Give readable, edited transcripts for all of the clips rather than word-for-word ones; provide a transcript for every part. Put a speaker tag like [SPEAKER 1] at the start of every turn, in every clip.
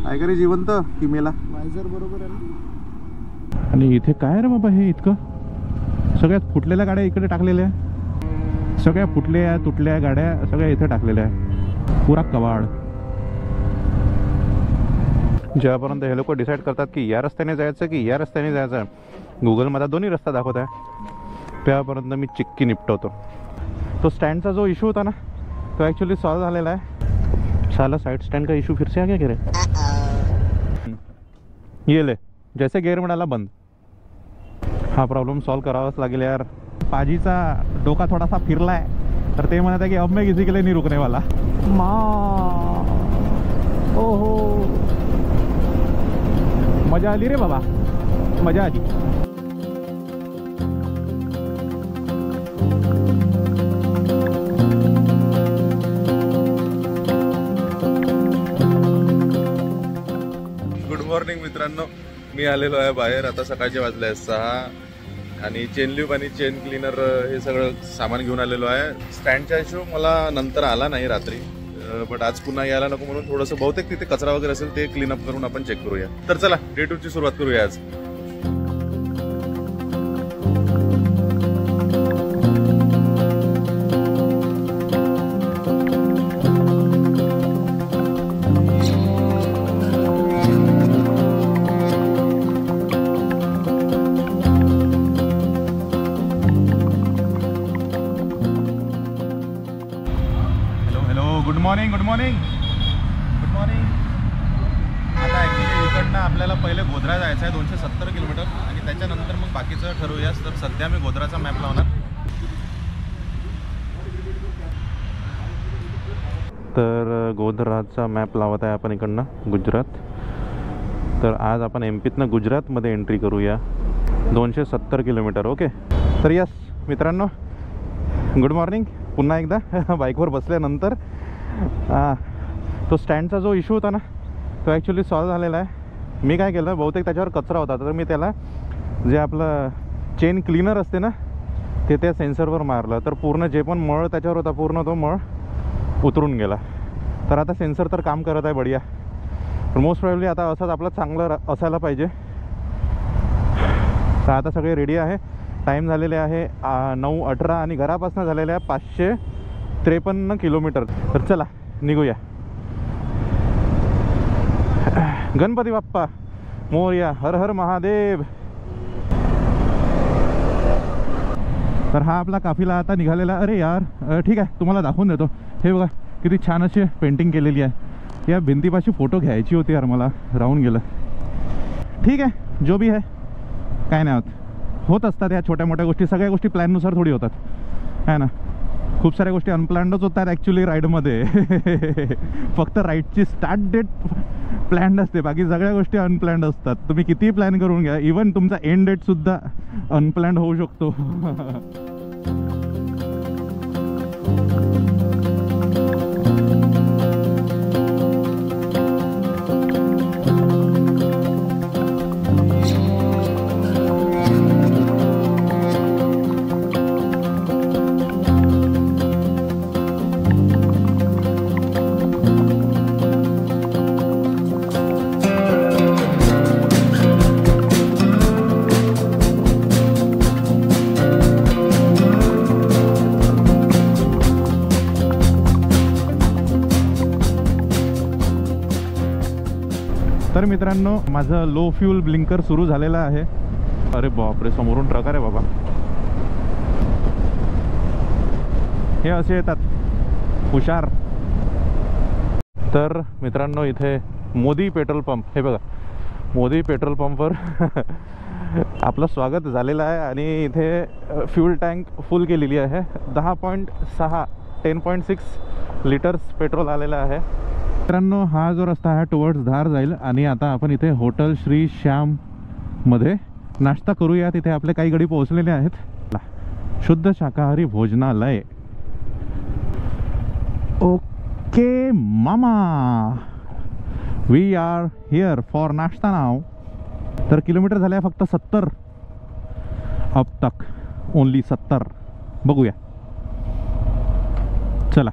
[SPEAKER 1] आहे का रे जिवंत की मेला?
[SPEAKER 2] वायझर बरोबर आहे ना.
[SPEAKER 1] आणि इथे काय रे बाबा हे इतकं? सगळ्यात फुटलेल्या गाड्या इकडे टाकलेल्या, सगळ्या फुटल्या तुटल्या गाड्या सगळ्या इथे टाकलेल्या आहे. पुरा कवाड. जेव्हापर्यंत हे लोक डिसाईड करतात की या रस्त्याने जायचं की या रस्त्याने जायचं, गुगल मला दोन्ही रस्ता दाखवत आहे, तेव्हापर्यंत मी चिक्की निपटवतो. तो स्टँडचा जो इशू होता ना तो ॲक्च्युली सॉल्व झालेला आहे. साला साइड स्टैंड का इशू फिर से आ गया क्या रे? ये ले, जैसे गेअर मिळाला बंद. हा प्रॉब्लेम सॉल्व करावाच लागेल यार. पाजीचा डोका थोडासा फिरलाय तर ते म्हणत आहे की अब मैं किसी के लिए नहीं रुकने वाला. ओहो, मजा आली रे बाबा, मजा आली. गुड मॉर्निंग मित्रांनो, मी आलेलो आहे बाहेर. आता सकाळचे वाजले आहे 6 आणि चेन ल्यूब आणि चेन क्लीनर हे सगळं सामान घेऊन आलेलो आहे. स्टँडच्या इशू मला नंतर आला नाही रात्री, बट आज पुन्हा यायला नको म्हणून थोडंसं बहुतेक तिथे कचरा वगैरे असेल ते क्लीनअप करून आपण चेक करूया. तर चला डे 2 ची सुरुवात करूया आज. Good morning good morning good morning. आता ॲक्च्युली इकडनं आपल्याला पहिले गोधरा जायचं आहे 270 किलोमीटर आणि त्याच्यानंतर मग बाकीचं ठरवूया. तर सध्या मी गोधराचा मॅप लावणार. तर गोधराचा मॅप लावत आहे आपण इकडनं गुजरात. तर आज आपण एमपीतनं गुजरातमध्ये एंट्री करूया 270 किलोमीटर. ओके, तर यस मित्रांनो, गुड मॉर्निंग पुन्हा एकदा बाईकवर बसल्यानंतर. तो स्टँडचा जो इशू होता ना तो ॲक्च्युली सॉल्व झालेला आहे. मी काय केलं, बहुतेक त्याच्यावर कचरा होता तर मी त्याला जे आपलं चेन क्लीनर असते ना ते त्या सेन्सरवर मारलं, तर पूर्ण जे पण मळ त्याच्यावर होता पूर्ण तो मळ उतरून गेला. तर आता सेन्सर तर काम करत आहे बढिया. पण मोस्ट प्रॉब्ली आता असंच आपलं चांगलं असायला पाहिजे. तर आता सगळे रेडी आहे. टाईम झालेले आहे 9:18 आणि घरापासून झालेले आहे 553 किलोमीटर. तर चला निघूया. गणपती बाप्पा मोरया, हर हर महादेव. तर हा आपला काफिला आता निघालेला. अरे यार ठीक आहे, तुम्हाला दाखवून देतो. हे बघा किती छान अशी पेंटिंग केलेली आहे. या भिंतीपाशी फोटो घ्यायची होती यार, मला राहून गेलं. ठीक आहे, जो भी आहे काय नाही होत असतात या छोट्या मोठ्या गोष्टी. सगळ्या गोष्टी प्लॅननुसार थोडी होतात आहे ना. खूप साऱ्या गोष्टी अनप्लॅन्डच होतात ॲक्च्युली राईडमध्ये. फक्त राईडची स्टार्ट डेट प्लॅन्ड असते, बाकी सगळ्या गोष्टी अनप्लॅन्ड असतात. तुम्ही कितीही प्लॅन करून घ्या, इवन तुमचा एंड डेटसुद्धा अनप्लॅन्ड होऊ शकतो. तर मित्रांनो, माझं लो फ्यूल ब्लिंकर सुरू झालेलं आहे. अरे बापरे, समोरून ट्रक आहे बाबा. हे असे येतात हुशार. तर मित्रांनो, इथे मोदी पेट्रोल पंप, हे बघा मोदी पेट्रोल पंपवर आपलं स्वागत झालेलं आहे. आणि इथे फ्यूल टँक फुल केलेली आहे. 10.6 लिटर्स पेट्रोल आलेलं आहे. मित्रांनो, हा जो रस्ता आहे टुवर्ड्स धार जाईल. आणि आता आपण इथे हॉटेल श्री श्याम मध्ये नाश्ता करूया. तिथे आपले काही गाडी पोहोचलेले आहेत. शुद्ध शाकाहारी भोजनालय. ओके मामा, वी आर हियर फॉर नाश्ता नाव. तर किलोमीटर झाले फक्त 70 अब तक, ओनली 70. बघूया, चला.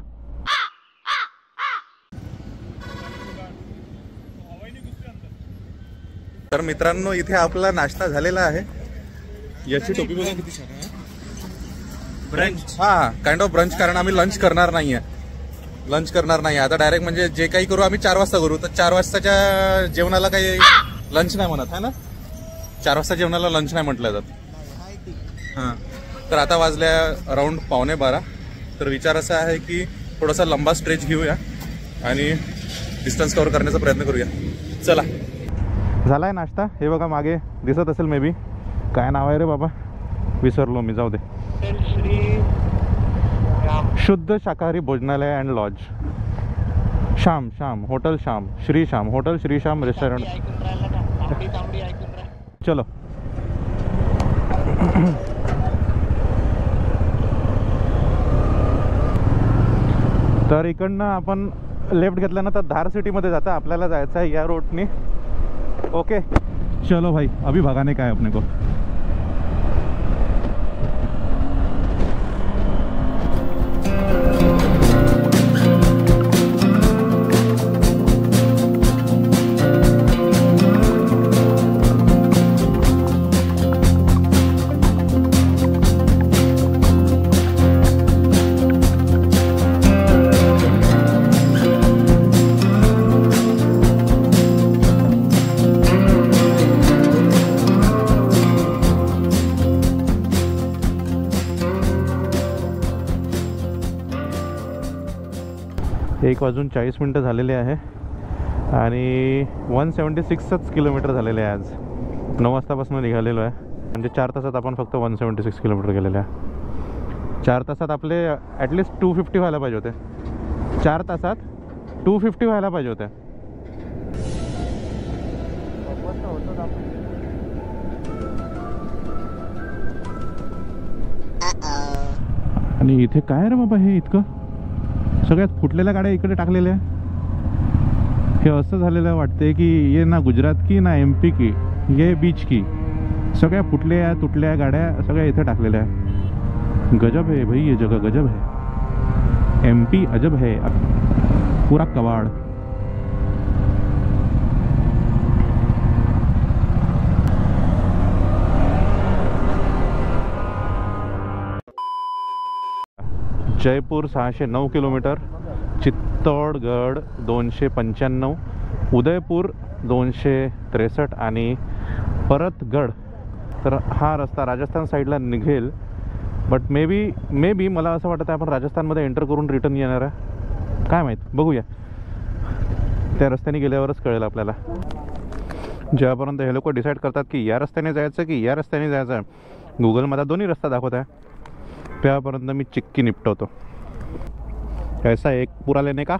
[SPEAKER 1] तर मित्रांनो इथे आपला नाश्ता झालेला आहे. याची टोपी बघा किती छान आहे. ब्रंच, हा काइंड ऑफ ब्रंच, कारण आम्ही लंच करणार नाहीये. आता डायरेक्ट म्हणजे जे काही करू आम्ही 4 वाजता करू. तर 4 वाजताच्या जेवणाला काही लंच नाही म्हणत आहे ना. 4 वाजता जेवणाला लंच नाही म्हटलं जात. हां, तर आता वाजल्या अराउंड 11:15. तर विचार असा आहे की थोडासा लंबा स्ट्रेच घेऊया आणि डिस्टन्स कव्हर करण्याचा प्रयत्न करूया. चला. झालाय नाश्ता. हे बघा मागे दिसत असेल मे बी. काय नाव आहे रे बाबा, विसरलो मी, जाऊ दे. शुद्ध शाकाहारी भोजनालय and lodge. Shyam hotel, Shri Shyam restaurant. चलो. तर इकडनं आपण लेफ्ट घेतलं ना तर धार सिटीमध्ये जाता. आपल्याला जायचं आहे या रोडने. ओके चलो भाई, अभी भगाने का है अपने को. एक वाजून 40 मिनटं झालेले आहे आणि 176च किलोमीटर झालेले आहे. आज 9 वाजतापासून निघालेलो आहे. म्हणजे 4 तासात आपण फक्त 176 किलोमीटर गेलेले आहे. 4 तासात आपले ॲटलिस्ट 250 व्हायला पाहिजे होते. 4 तासात 250 व्हायला पाहिजे होते. आणि इथे काय रे बाबा, हे इतकं सगळ्यात फुटलेल्या गाड्या इकडे टाकलेल्या. हे असं झालेलं वाटते की ये ना गुजरात की ना MP की, ये बीच की. सगळ्या फुटल्या तुटल्या गाड्या सगळ्या इथे टाकलेल्या आहे. गजब है भाई, ये जगह गजब है. MP अजब है, पूरा कबाड़. जयपूर 609 किलोमीटर, चित्तौडगड 295, उदयपूर 263 आणि परत गड. तर हा रस्ता राजस्थान साईडला निघेल. बट मे बी मला असं वाटतं आपण राजस्थानमध्ये एंटर करून रिटर्न येणार आहे. काय माहीत, बघूया. त्या रस्त्याने गेल्यावरच कळेल आपल्याला. जेव्हापर्यंत हे लोक डिसाईड करतात की या रस्त्याने जायचं की या रस्त्याने जायचं, गुगल मला दोन्ही रस्ता दाखवत आहे, त्यापर्यंत मी चिक्की निपटवतो. ऐसा एक पूरा लेने का.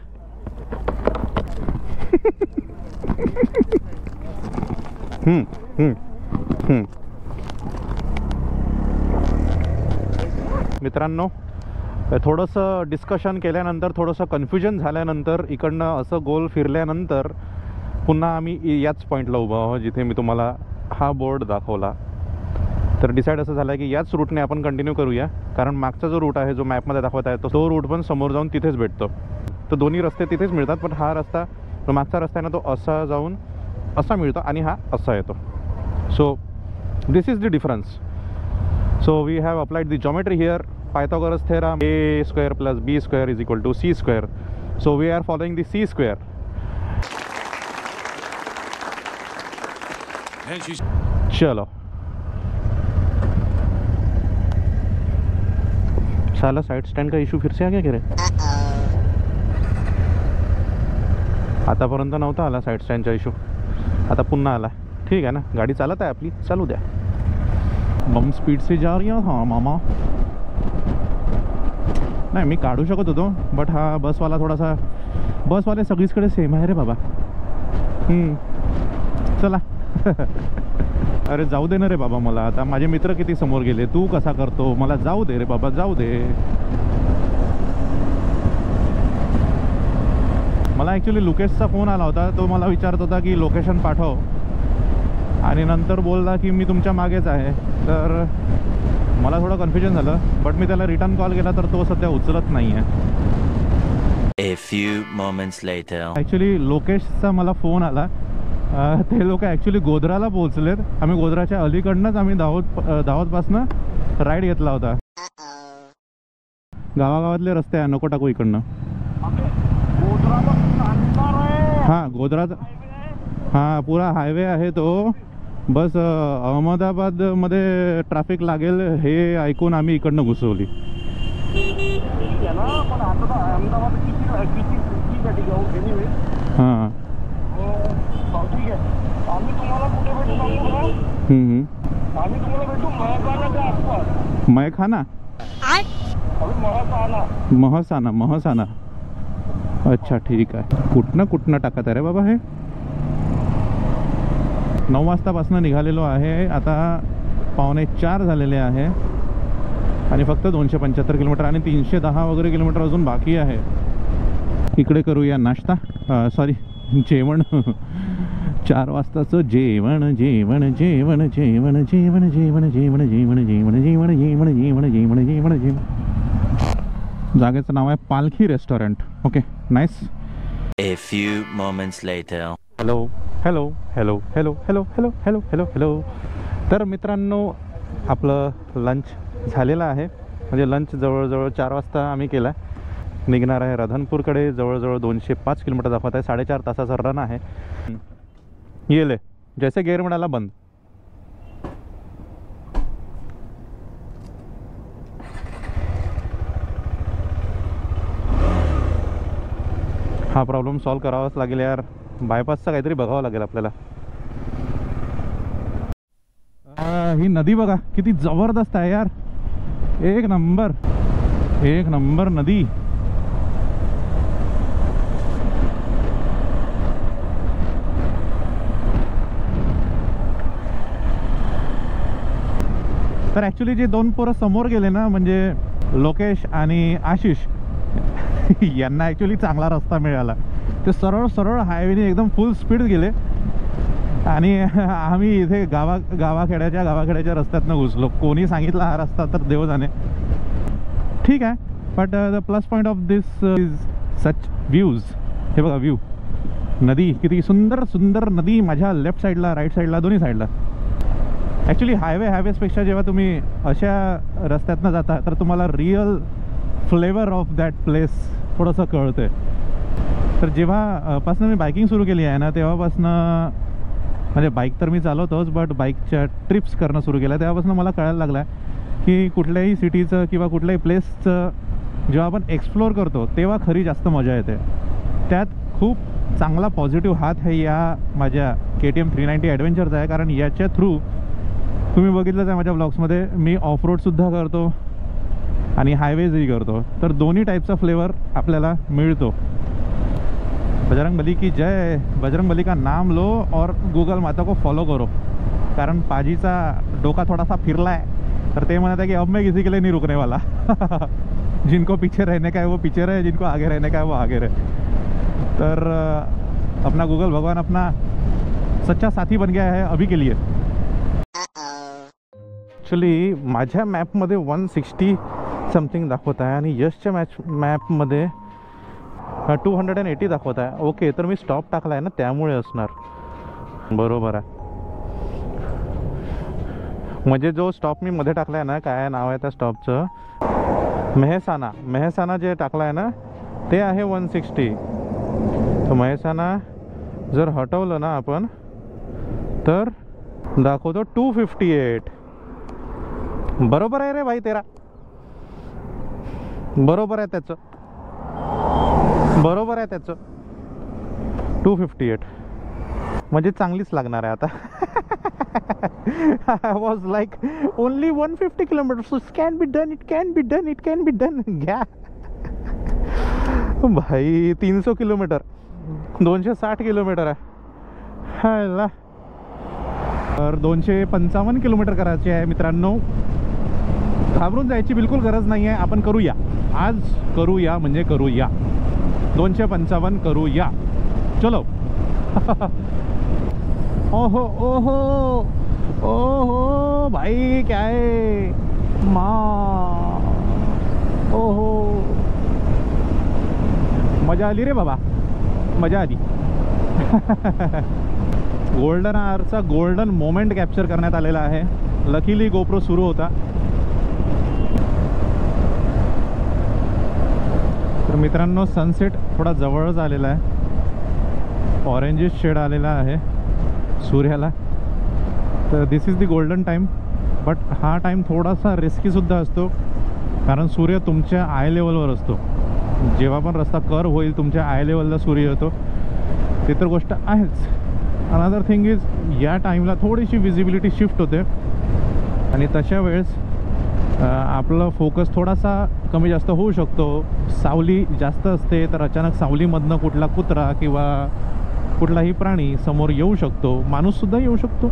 [SPEAKER 1] मित्रांनो, थोडंसं डिस्कशन केल्यानंतर, थोडंसं कन्फ्युजन झाल्यानंतर, इकडनं असं गोल फिरल्यानंतर पुन्हा आम्ही याच पॉईंटला उभा आहोत जिथे मी तुम्हाला हा बोर्ड दाखवला. तर डिसाईड असं झालं की याच रूटने आपण कंटिन्यू करूया, कारण मागचा जो रूट आहे जो मॅपमध्ये दाखवत आहे तो रूट पण समोर जाऊन तिथेच भेटतो. तर दोन्ही रस्ते तिथेच मिळतात, पण हा रस्ता जो मागचा रस्ता आहे ना तो असा जाऊन असा मिळतो आणि हा असा येतो. So this is the difference. So we have applied the geometry here. Pythagoras theorem, a² + b² = c². So we are following the c². चलो. साला साइड स्टैंड का इशू फिर से आ गया क्या रे? आतापर्यंत नव्हता आला साइड स्टँडचा इशू, आता पुन्हा आला. ठीक आहे ना, गाडी चालत आहे आपली, चालू द्या. बम स्पीड से जा रही है. हाँ मामा, नाही मी काढू शकत होतो, बट हा बसवाला थोडासा, बसवाले सगळीकडे सेम आहे रे बाबा. चला. अरे जाऊ दे ना रे बाबा, मला आता माझे मित्र किती समोर गेले, तू कसा करतो, मला जाऊ दे रे बाबा, जाऊ दे. मला ॲक्च्युली लोकेशचा फोन आला होता. तो मला विचारत होता की लोकेशन पाठव, आणि नंतर बोलला की मी तुमच्या मागेच आहे. तर मला थोडं कन्फ्युजन झालं, बट मी त्याला रिटर्न कॉल केला तर तो सध्या उचलत नाही आहे.
[SPEAKER 3] A few moments later.
[SPEAKER 1] Actually लोकेशचा मला फोन आला ते लोक ॲक्च्युली गोध्राला पोहोचलेत. आम्ही गोध्राच्या अलीकडनंच आम्ही दाहोदपासनं राईड घेतला होता. गावागावातले रस्ते आहे, नको टाकू इकडनं. हां गोध्राचा हां पुरा हायवे आहे तो. बस अहमदाबादमध्ये ट्रॅफिक लागेल हे ऐकून आम्ही इकडनं घुसवली. हां मैखाना महसाना. अच्छा ठीक आहे. कुठनं टाकत आहे रे बाबा हे. 9 वाजतापासून निघालेलो आहे, आता 3:45 झालेले आहे आणि फक्त 275 किलोमीटर आणि 310 वगैरे किलोमीटर अजून बाकी आहे. इकडे करूया नाश्ता, सॉरी जेवण. 4 वाजताचं जेवण जेवण जेवण जेवण जेवण जेवण जेवण जेवण जेवण जेवण जेवण जेवण जेवण जेवण जेवण. जागेचं नाव आहे पालखी restaurant. Okay nice.
[SPEAKER 3] A few moments later.
[SPEAKER 1] Hello hello hello hello hello hello hello hello hello. तर मित्रांनो आपलं लंच झालेलं आहे, म्हणजे लंच जवळजवळ 4 वाजता आम्ही केला. निघणार आहे राधनपूरकडे. जवळजवळ 205 किलोमीटर दाखवत आहे. 4.5 तासाचा रन आहे. येले जैसे गेअर मिळाला बंद. हा प्रॉब्लेम सॉल्व करावाच लागेल यार. बायपासचं काहीतरी बघावं लागेल आपल्याला. ही नदी बघा किती जबरदस्त आहे यार. एक नंबर नदी. तर ॲक्च्युली जे 2 पोरं समोर गेले ना, म्हणजे लोकेश आणि आशिष, यांना ॲक्च्युली चांगला रस्ता मिळाला. ते सरळ हायवेने एकदम फुल स्पीड गेले आणि आम्ही इथे गावाखेड्याच्या रस्त्यातनं घुसलो. कोणी सांगितला हा रस्ता तर देव जाणे. ठीक आहे, but the plus point of this is such views. हे बघा व्ह्यू, नदी किती सुंदर सुंदर नदी. माझ्या लेफ्ट साईडला राईट साईडला दोन्ही साईडला. ॲक्च्युली हायवेजपेक्षा जेव्हा तुम्ही अशा रस्त्यातनं जाता तर तुम्हाला real flavour of that place थोडंसं कळतं आहे. तर जेव्हापासनं मी बाईकिंग सुरू केली आहे ना, तेव्हापासनं म्हणजे बाईक तर मी चालवतोच, बट बाईकच्या ट्रिप्स करणं सुरू केलं तेव्हापासून मला कळायला लागलं आहे की कुठल्याही सिटीचं किंवा कुठल्याही प्लेसचं जेव्हा आपण एक्सप्लोअर करतो तेव्हा खरी जास्त मजा येते. त्यात खूप चांगला पॉझिटिव्ह हात आहे या माझ्या KTM 390 ॲडव्हेंचरचा आहे. कारण याच्या थ्रू तुम्ही बघितलंच आहे माझ्या ब्लॉग्समध्ये मी ऑफरोडसुद्धा करतो आणि हायवेजही करतो. तर दोन्ही टाईपचा फ्लेवर आपल्याला मिळतो. बजरंग बली की जय. बजरंग बली का नाम लो और गूगल माता को फॉलो करो. कारण पाजीचा डोका थोडासा फिरला है, तर ते म्हणत आहे की अब मैं किसी के लिए नहीं रुकने वाला. जिनको पीछे रहने का है वो पीछे रहे, जिनको आगे रहने का है वो आगे रहे. तर अपना गूगल भगवान अपना सच्चा साथी बन गया है अभी के लिए. ॲक्च्युली माझ्या मॅपमध्ये 160 समथिंग दाखवत आहे आणि यशच्या मॅपमध्ये 280 दाखवत आहे. ओके, तर मी स्टॉप टाकला आहे ना त्यामुळे असणार. बरोबर आहे. म्हणजे जो स्टॉप मी मध्ये टाकला आहे ना, काय नाव आहे त्या स्टॉपचं, मेहसाना जे टाकला आहे ना ते आहे 160. तर मेहसाना जर हटवलं ना आपण तर दाखवतो 258. बरोबर आहे रे भाई तेरा. बरोबर आहे त्याचं 258 म्हणजे चांगलीच लागणार आहे आता. I was like only 150 kilometers, so it can be done, it can be done. घ्या भाई 300 किलोमीटर 260 किलोमीटर आहे. हाला तर 255 किलोमीटर करायचे आहे मित्रांनो. घाबरून जायची बिलकुल गरज नाही आहे. आपण करूया, आज करूया म्हणजे करूया. 255 करूया. चलो. ओहो ओहो ओहो भाई क्या है माँ. ओहो मजा आली रे बाबा, मजा आली. गोल्डन आवरचा गोल्डन मोमेंट कॅप्चर करण्यात आलेला आहे. लकीली गोप्रो सुरू होता. तर मित्रांनो सनसेट थोडा जवळच आलेला आहे. ऑरेंजिश शेड आलेला आहे सूर्याला. तर this is the golden time. But हा टाईम थोडासा रिस्कीसुद्धा असतो, कारण सूर्य तुमच्या आय लेवलवर असतो. जेव्हा पण रस्ता कर्व होईल तुमच्या आय लेवलला सूर्य येतो, ते तर गोष्ट आहेच. अनदर थिंग इज या टाईमला थोडीशी विजिबिलिटी शिफ्ट होते आणि तशा वेळेस आपलं फोकस थोडासा कमी जास्त होऊ शकतो. सावली जास्त असते तर अचानक सावलीमधनं कुठला कुत्रा किंवा कुठलाही प्राणी समोर येऊ शकतो. माणूससुद्धा येऊ शकतो,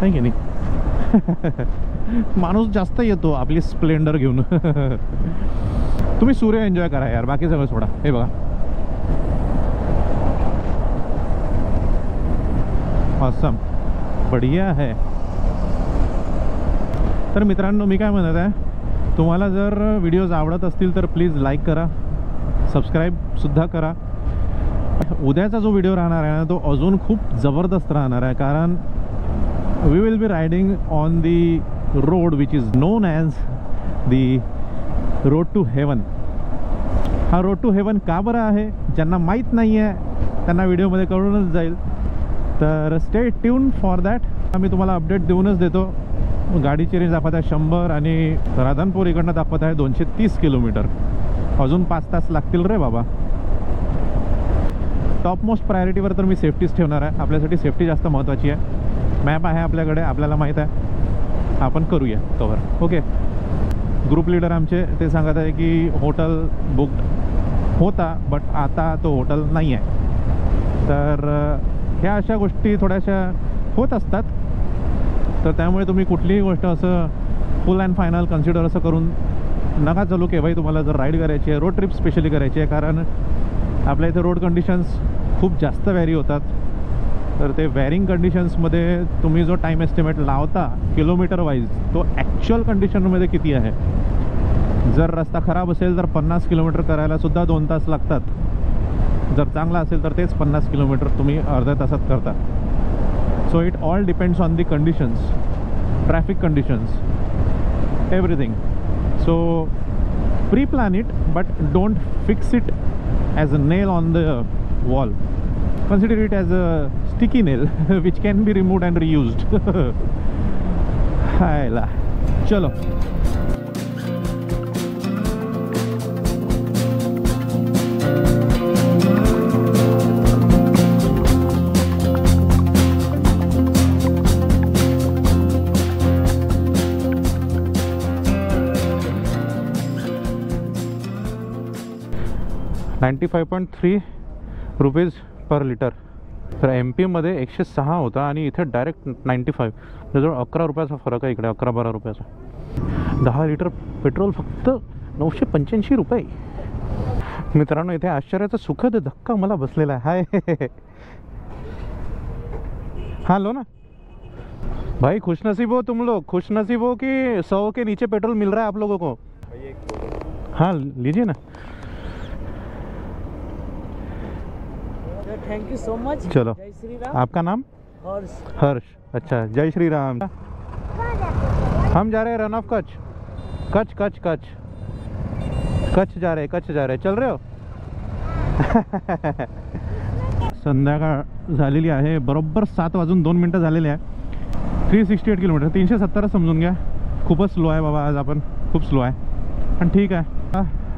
[SPEAKER 1] नाही की नाही? माणूस जास्त येतो आपली स्प्लेंडर घेऊन. तुम्ही सूर्य एन्जॉय करा यार, बाकी सगळं सोडा. हे बघा ऑसम, बढिया आहे. तर मित्रांनो मी काय म्हणत आहे, तुम्हाला जर व्हिडिओज आवडत असतील तर प्लीज लाईक करा, सबस्क्राईबसुद्धा करा. उद्याचा जो व्हिडिओ राहणार आहे ना तो अजून खूप जबरदस्त राहणार आहे, कारण we will be riding on the road which is known as the road to heaven. हा रोड टू हेवन का बरं आहे, ज्यांना माहीत नाही आहे त्यांना व्हिडिओमध्ये कळूनच जाईल. तर स्टे ट्यून फॉर दॅट. मी तुम्हाला अपडेट देऊनच देतो. गाडीची रेंज दाखवत आहे 100 आणि राधनपूर इकडनं दाखवत आहे 230 किलोमीटर. अजून 5 तास लागतील रे बाबा. टॉप मोस्ट प्रायोरिटीवर तर मी सेफ्टीच ठेवणार आहे. आपल्यासाठी सेफ्टी जास्त महत्त्वाची आहे. मॅप आहे आपल्याकडे, आपल्याला माहीत आहे, आपण करूया कवर. ओके. ग्रुप लीडर आमचे ते सांगत आहे की हॉटेल बुक होता बट आता तो हॉटेल नाही आहे. तर ह्या अशा गोष्टी थोड्याशा होत असतात. तर त्यामुळे तुम्ही कुठलीही गोष्ट असं फुल अँड फायनल कन्सिडर असं करून नका चालू केव्हाही. तुम्हाला जर राईड करायची आहे, रोड ट्रिप स्पेशली करायची आहे, कारण आपल्या इथे रोड कंडिशन्स खूप जास्त व्हॅरी होतात. तर ते व्हॅरिंग कंडिशन्समध्ये तुम्ही जो टाईम एस्टिमेट लावता किलोमीटर वाईज, तो ॲक्च्युअल कंडिशनमध्ये किती आहे. जर रस्ता खराब असेल तर 50 किलोमीटर करायलासुद्धा 2 तास लागतात. जर चांगला असेल तर तेच 50 किलोमीटर तुम्ही अर्ध्या तासात करता. So it all depends on the conditions, traffic conditions, everything. So pre plan it but don't fix it as a nail on the wall. Consider it as a sticky nail which can be removed and reused. हायला चलो. ₹95.3 per litre. तर M पीमध्ये 106 होता आणि इथे direct 95. जवळ 11 रुपयाचा फरक आहे इकडे, 11-12 रुपयाचा. 10 लिटर पेट्रोल फक्त 985 रुपये. मित्रांनो इथे आश्चर्याचा सुखद धक्का मला बसलेला आहे. हाय हाँ लो ना भाई, खुशनसीब हो तुम लोग, खुशनसीब हो कि 100 के नीचे पेट्रोल मिल रहा है आप लोगों को. हाँ लीजिए ना.
[SPEAKER 2] Thank you so much.
[SPEAKER 1] चलो.
[SPEAKER 2] जय श्री राम.
[SPEAKER 1] आपका नाम?
[SPEAKER 2] हर्ष.
[SPEAKER 1] हर्ष. अच्छा, जय श्री राम. हम जा रहे हैं रन ऑफ कच्छ. कच्छ कच्छ कच्छ कच्छ जा रहे, कच्छ जा रहे. चल रहे हो? संध्याकाळ झालेली आहे, बरोबर 7:02 झालेले आहे. 368 किलोमीटर, 370 समजून घ्या. खूपच स्लो आहे बाबा आज आपण, खूप स्लो आहे. पण ठीक आहे,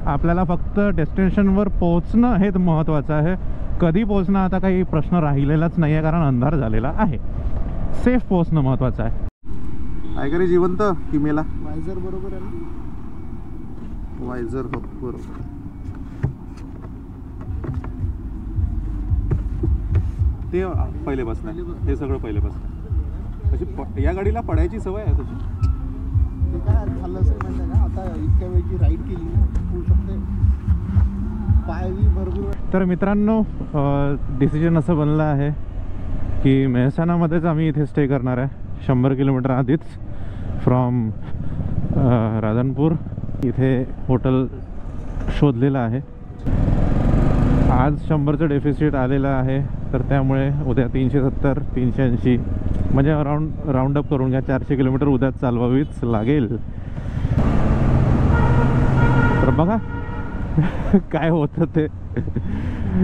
[SPEAKER 1] आपल्याला फक्त डेस्टिनेशनवर पोहोचणं हे महत्त्वाचं आहे. कधी पोहोचणं आता काही प्रश्न राहिलेलाच नाही आहे, कारण अंधार झालेला आहे. सेफ पोहोचणं महत्त्वाचं आहे.
[SPEAKER 4] ऐका जिवंत की मेला?
[SPEAKER 2] वायझर बरोबर आहे ना?
[SPEAKER 4] वायझर हो बरोबर. ते पहिलेपासून हे सगळं पहिलेपासून. अशी या गाडीला पडायची सवय आहे तुझी?
[SPEAKER 2] ते काय झालं असेल माहिती आहे का, आता इतक्या वेळची राईड केली होऊ शकते, पायवी भरपूर.
[SPEAKER 1] तर मित्रांनो डिसिजन असं बनलं आहे की मेहसाणामध्येच आम्ही इथे स्टे करणार आहे. 100 किलोमीटर आधीच फ्रॉम राधनपूर इथे हॉटेल शोधलेलं आहे. आज 100चं डेफिसिट आलेलं आहे. तर त्यामुळे उद्या 370 380 म्हणजे राऊंड अप करून घ्या 400 किलोमीटर उद्या चालवावीच लागेल. तर बघा काय होतं ते.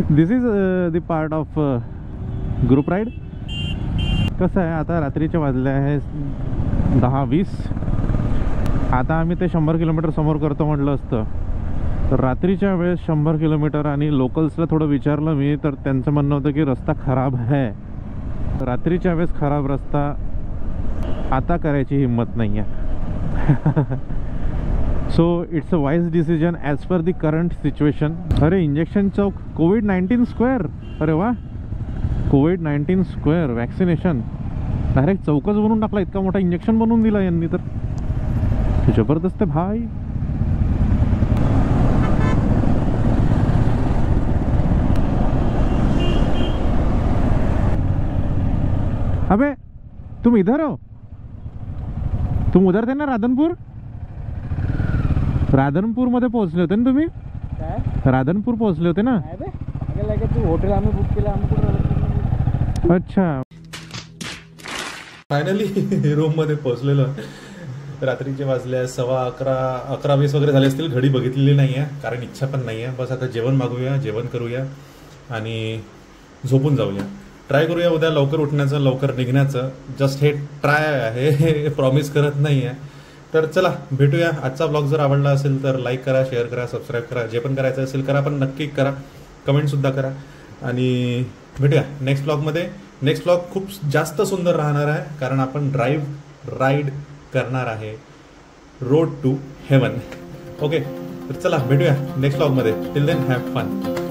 [SPEAKER 1] This is the part of group ride. कसं आहे आता रात्रीचे वाजले आहे 10:20. आता आम्ही ते 100 किलोमीटर समोर करतो म्हटलं असतं तर रात्रीच्या वेळेस 100 किलोमीटर आणि लोकल्सला थोडं विचारलं मी तर त्यांचं म्हणणं होतं की रस्ता खराब आहे. रात्रीच्या वेळेस खराब रस्ता आता करायची हिंमत नाही आहे. So it's a wise decision as per the current situation. अरे इंजेक्शन चौक कोविड-19 स्क्वेअर. अरे वा, कोविड-19 स्क्वेअर वॅक्सिनेशन डायरेक्ट चौकच बनवून टाकला. इतका मोठा इंजेक्शन बनवून दिला यांनी तर जबरदस्त आहे भाई. अबे तुम इधर हो, तुम उधर थे ना राधनपूर मध्ये पोहोचले होते ना तुम्ही. राधनपूर पोहोचले होते ना.
[SPEAKER 2] हॉटेल आम्ही बुक केलं, आम्ही कुठं.
[SPEAKER 1] अच्छा.
[SPEAKER 4] फायनली रूममध्ये पोहोचलेलो. रात्रीचे वाजले 11:20 वगैरे झाले असतील. घडी बघितलेली नाही आहे कारण इच्छा पण नाही आहे. बस आता जेवण मागूया, जेवण करूया आणि झोपून जाऊया. ट्राय करूया उद्या लवकर उठण्याचं, लवकर निघण्याचं. जस्ट हे ट्राय आहे, प्रॉमिस करत नाही आहे. तर चला भेटूया. आजचा ब्लॉग जर आवडला असेल तर लाईक करा, शेअर करा, सबस्क्राईब करा. जे पण करायचं असेल करा, पण नक्की करा. कमेंटसुद्धा करा आणि भेटूया नेक्स्ट ब्लॉगमध्ये. नेक्स्ट ब्लॉग खूप जास्त सुंदर राहणार आहे कारण आपण राईड करणार आहे रोड टू हेवन. ओके, तर चला भेटूया नेक्स्ट ब्लॉगमध्ये. Till then have fun.